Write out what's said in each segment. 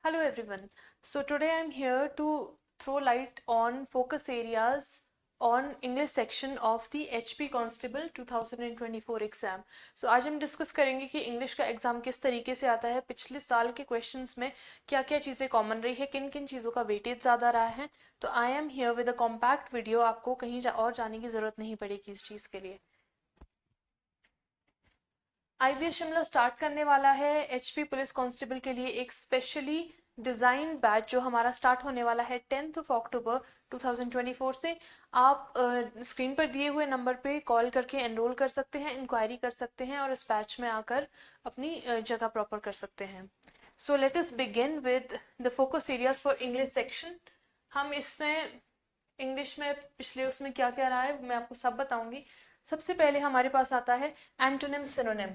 Hello everyone. So today I'm here to throw light on focus areas on English section of the HP Constable 2024 exam. So आज हम discuss करेंगे कि English का exam किस तरीके से आता है, पिछले साल के क्वेश्चंस में क्या क्या चीज़ें कॉमन रही है, किन किन चीज़ों का वेटेज ज़्यादा रहा है. तो I am here with a compact video, आपको कहीं और जाने की ज़रूरत नहीं पड़ेगी इस चीज़ के लिए. आईवीएस शिमला स्टार्ट करने वाला है एचपी पुलिस कांस्टेबल के लिए एक स्पेशली डिज़ाइन बैच जो हमारा स्टार्ट होने वाला है 10th अक्टूबर 2024 से. आप स्क्रीन पर दिए हुए नंबर पे कॉल करके एनरोल कर सकते हैं, इंक्वायरी कर सकते हैं और इस बैच में आकर अपनी जगह प्रॉपर कर सकते हैं. So let us begin with the focus areas for English section. हम इसमें इंग्लिश में पिछले उसमें क्या क्या रहा है मैं आपको सब बताऊंगी. सबसे पहले हमारे पास आता है एंटोनिम सिनोनिम.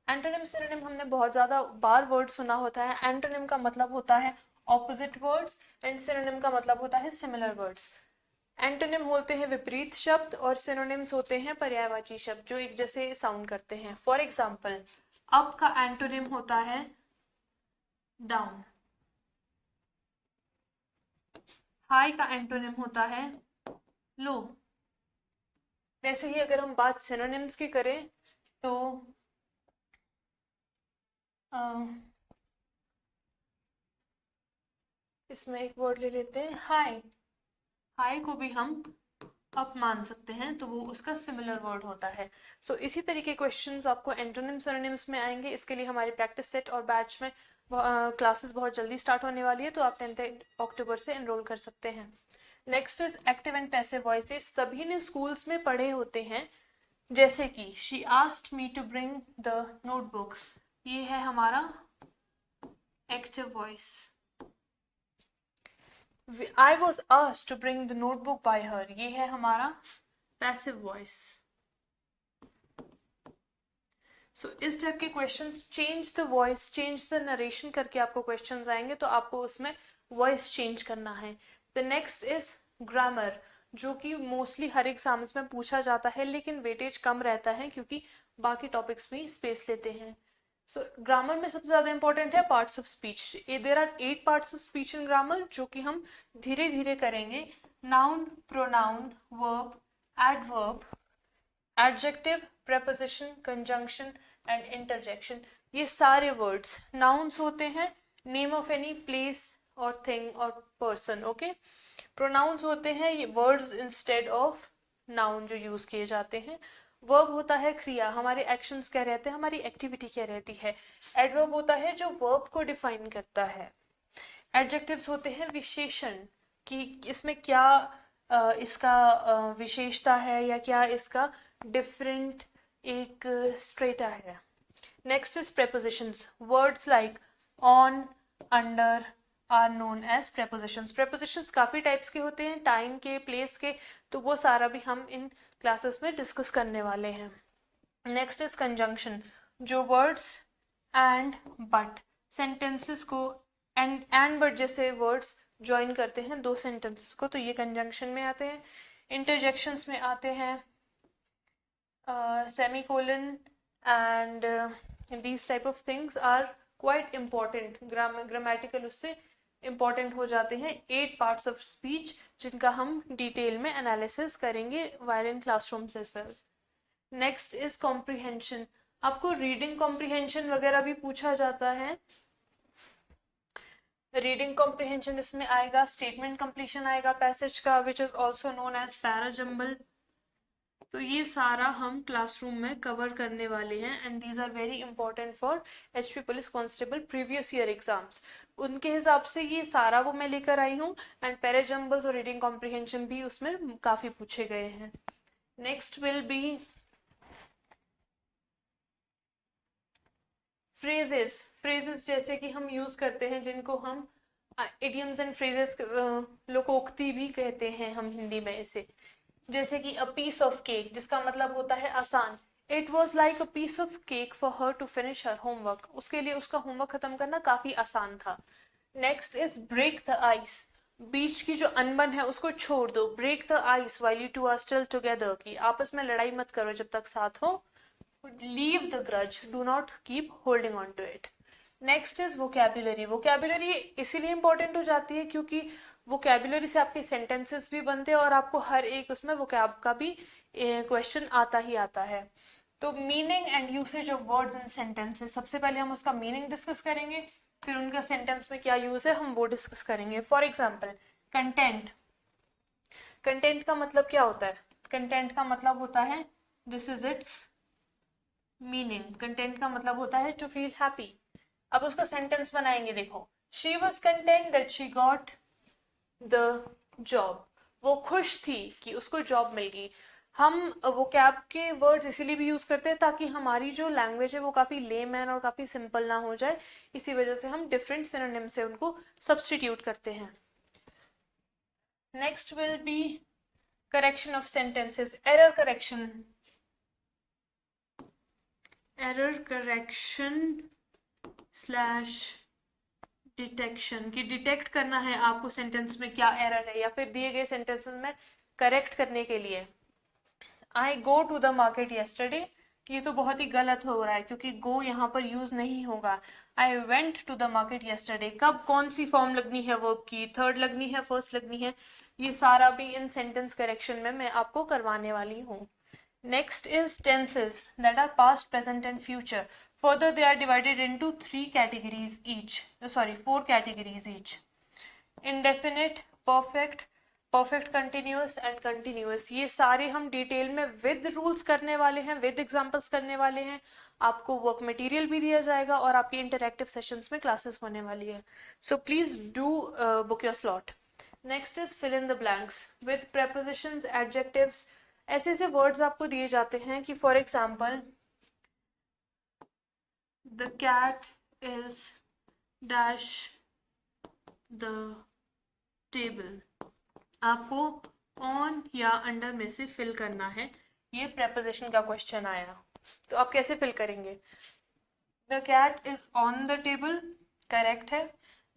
एंटोनिम सिनोनिम हमने बहुत ज़्यादा बार वर्ड सुना होता है. एंटोनिम का मतलब होता है ऑपोजिट वर्ड्स एंड सिनोनिम का मतलब होता है सिमिलर वर्ड्स. एंटोनिम होते हैं विपरीत शब्द और सिनोनिम्स होते हैं पर्यायवाची शब्द जो एक जैसे साउंड करते हैं. फॉर एग्जाम्पल, अप का एंटोनिम होता है डाउन. हाई का एंटोनिम होता है लो. वैसे ही अगर हम बात सिनोनिम्स की करें तो इसमें एक वर्ड ले लेते हैं हाई. हाई को भी हम अप मान सकते हैं तो वो उसका सिमिलर वर्ड होता है. सो इसी तरीके क्वेश्चंस आपको एंटोनिम सिनोनिम्स में आएंगे. इसके लिए हमारी प्रैक्टिस सेट और बैच में क्लासेस बहुत जल्दी स्टार्ट होने वाली है, तो आप 10 अक्टूबर से एनरोल कर सकते हैं. Next is active and passive voices. सभी ने स्कूल्स में पढ़े होते हैं, जैसे कि she asked me to bring the notebook. ये है हमारा active voice. I was asked to bring the notebook by her. ये है हमारा पैसिव वॉइस. सो इस टाइप के questions, change the voice, change the narration करके आपको क्वेश्चंस आएंगे तो आपको उसमें वॉइस चेंज करना है. द नेक्स्ट इज ग्रामर, जो कि मोस्टली हर एग्जाम्स में पूछा जाता है लेकिन वेटेज कम रहता है क्योंकि बाकी टॉपिक्स भी स्पेस लेते हैं. सो ग्रामर में सबसे ज़्यादा इंपॉर्टेंट है parts of speech. There are 8 parts of speech in grammar जो कि हम धीरे धीरे करेंगे. Noun, pronoun, verb, adverb, adjective, preposition, conjunction and interjection. ये सारे वर्ड्स नाउन्स होते हैं, नेम ऑफ एनी प्लेस और थिंग और पर्सन. ओके. प्रोनाउंस होते हैं ये वर्ड्स इंस्टेड ऑफ नाउन जो यूज किए जाते हैं. वर्ब होता है क्रिया, हमारे एक्शंस क्या रहते हैं, हमारी एक्टिविटी क्या रहती है. एडवर्ब होता है जो वर्ब को डिफाइन करता है. एडजेक्टिव्स होते हैं विशेषण, कि इसमें क्या इसका विशेषता है या क्या इसका डिफरेंट एक स्ट्रेटा है. Next is prepositions. Words like on, under are known as prepositions. prepositions काफ़ी टाइप्स के होते हैं, टाइम के, प्लेस के, तो वो सारा भी हम इन क्लासेस में डिस्कस करने वाले हैं. नेक्स्ट इज कंजंक्शन, जो वर्ड्स एंड बट सेंटेंसेस को एंड बट जैसे वर्ड्स ज्वाइन करते हैं दो सेंटेंसेस को, तो ये कंजंक्शन में आते हैं. इंटरजेक्शंस में आते हैं semicolon and these type of things are quite important. grammatical उससे important हो जाते हैं. 8 parts of speech जिनका हम डिटेल में एनालिसिस करेंगे while in classrooms as well. Next is comprehension. आपको रीडिंग कॉम्प्रिहेंशन वगैरह भी पूछा जाता है. रीडिंग कॉम्प्रिहेंशन इसमें आएगा, स्टेटमेंट कंप्लीशन आएगा पैसेज का, which is also known as parajumble. तो ये सारा हम क्लासरूम में कवर करने वाले हैं and these are very important for HP police constable previous year exams. उनके हिसाब से ये सारा वो मैं लेकर आई हूँ एंड पैराजम्बल्स और रीडिंग कॉम्प्रिहेंशन भी उसमें काफ़ी पूछे गए हैं. Next will be phrases. Phrases जैसे कि हम यूज करते हैं जिनको हम इडियम्स एंड फ्रेजेस, लोकोक्ति भी कहते हैं हम हिंदी में इसे. जैसे कि अ पीस ऑफ केक, जिसका मतलब होता है आसान. It was like a piece of cake for her to finish her homework. उसके लिए उसका होमवर्क खत्म करना काफी आसान था. Next is break the ice. बीच की जो अनबन है उसको छोड़ दो. Break the ice while you two are still together, कि आपस में लड़ाई मत करो जब तक साथ हो. Leave the grudge, do not keep holding on to it. Next is vocabulary. Vocabulary इसीलिए इंपॉर्टेंट हो जाती है क्योंकि वोकैबुलरी से आपके सेंटेंसेस भी बनते हैं और आपको हर एक उसमें वोकैब का भी क्वेश्चन आता ही आता है। तो meaning and usage of words in sentences, सबसे पहले हम उसका मीनिंग डिस्कस करेंगे, फिर उनका सेंटेंस में क्या यूज है हम वो डिस्कस करेंगे। For example content. कंटेंट का मतलब क्या होता है? कंटेंट का मतलब होता है this is it's meaning. Content का मतलब होता है टू फील हैप्पी। अब उसका सेंटेंस बनाएंगे, देखो, she was content that she got the job. वो खुश थी कि उसको जॉब मिल गई। हम वोकैब के वर्ड्स इसीलिए भी यूज करते हैं ताकि हमारी जो लैंग्वेज है वो काफी लेमैन और काफी सिंपल ना हो जाए, इसी वजह से हम डिफरेंट सिनोनिम से उनको सब्स्टिट्यूट करते हैं। Next will be correction of sentences, error correction. Error correction slash detection, कि डिटेक्ट करना है आपको सेंटेंस में क्या एरर है या फिर दिए गए सेंटेंसेस में करेक्ट करने के लिए। I go to the market yesterday, ये तो बहुत ही गलत हो रहा है क्योंकि गो यहाँ पर यूज नहीं होगा। I went to the market yesterday, कब कौन सी फॉर्म लगनी है वर्ब की, थर्ड लगनी है, फर्स्ट लगनी है, ये सारा भी इन सेंटेंस करेक्शन में मैं आपको करवाने वाली हूँ। Next is tenses that are past, present and future. Further, they are divided into 3 categories each. Sorry, 4 categories each. Indefinite, perfect, perfect continuous and continuous. ये सारे हम डिटेल में विद रूल्स करने वाले हैं, विद एग्जांपल्स करने वाले हैं। आपको वर्क मटेरियल भी दिया जाएगा और आपके इंटरैक्टिव सेशंस में क्लासेस होने वाली है। So please do book your slot. Next is fill in the blanks with prepositions, adjectives। ऐसे ऐसे वर्ड्स आपको दिए जाते हैं कि for example the cat is dash the table, आपको ऑन या अंडर में से फिल करना है। ये प्रेपोजिशन का क्वेश्चन आया तो आप कैसे फिल करेंगे? The cat is on the table correct है,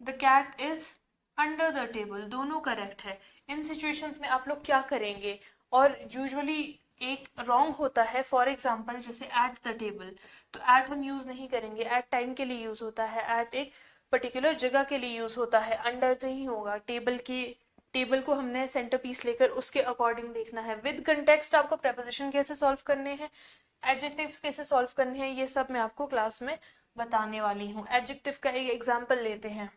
the cat is under the table दोनों करेक्ट है। इन सिचुएशंस में आप लोग क्या करेंगे? और यूजुअली एक रॉन्ग होता है, फॉर एग्जाम्पल जैसे एट द टेबल, तो एट हम यूज नहीं करेंगे, एट टाइम के लिए यूज होता है, एट एक पर्टिकुलर जगह के लिए यूज होता है, अंडर नहीं होगा। टेबल को हमने सेंटर पीस लेकर उसके अकॉर्डिंग देखना है। विद कंटेक्स्ट आपको प्रेपोजिशन कैसे सॉल्व करने हैं, एडजेक्टिव्स कैसे सॉल्व करने हैं, ये सब मैं आपको क्लास में बताने वाली हूँ। एडजेक्टिव का एक एग्जाम्पल लेते हैं।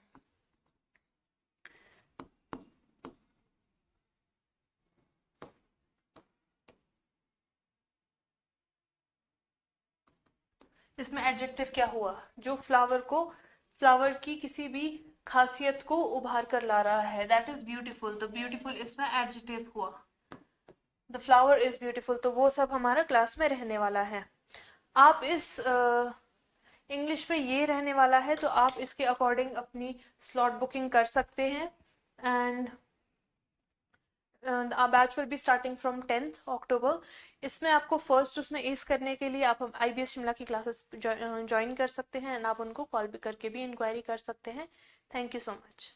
इसमें एडजेक्टिव क्या हुआ? जो फ्लावर की किसी भी खासियत को उभार कर ला रहा है, दैट इज ब्यूटीफुल। तो ब्यूटीफुल इसमें एडजेक्टिव हुआ। द फ्लावर इज ब्यूटीफुल, तो वो सब हमारा क्लास में रहने वाला है। आप इस इंग्लिश में ये रहने वाला है तो आप इसके अकॉर्डिंग अपनी स्लॉट बुकिंग कर सकते हैं। And our batch will be starting from 10th October। इसमें आपको फर्स्ट उसमें एस करने के लिए आप IBS शिमला की क्लासेस ज्वाइन कर सकते हैं एंड आप उनको कॉल भी करके भी इंक्वायरी कर सकते हैं। Thank you so much.